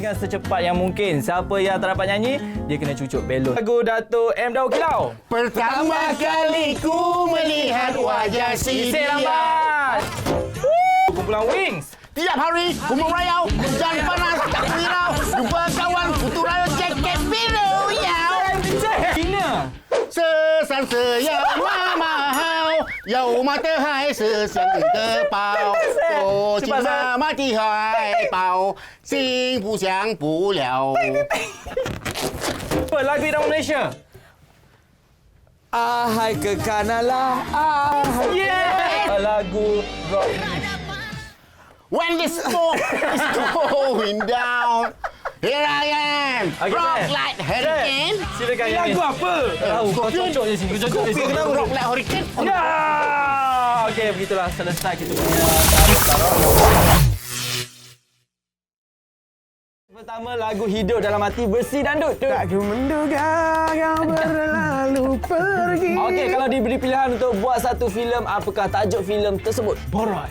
dengan secepat yang mungkin. Siapa yang tak dapat nyanyi, dia kena cucuk belon. Lagu Dato' M. Daud Kilau. Pertama kali ku melihat wajah si Isi dia. lambat. Kumpulan Wings. Tiap hari ku merayau, hujan panas tak kurau. Jumpa kawan kutu rayu jaket biru yau. Cina. Sesan seyau mahal, yau matahari sesiang kepau. 多情妈妈的怀抱，幸福享不了。 Apa lagu irama Malaysia? Ahai kekanalah, ahai. Yeah! Lagu rock. When the smoke is going down, here I am, Okay, rock man. like hurricane. Silakan Ini nyanyi. lagu apa? Tahu, kau cocok je sini. Kau cocok je sini. Rock like hurricane. Ya! Okey, begitulah selesai kita punya pertama lagu Hidup Dalam Hati bersih dandut. Tak ku menduga yang berlalu pergi. Okey, kalau diberi pilihan untuk buat satu filem, apakah tajuk filem tersebut? Borai.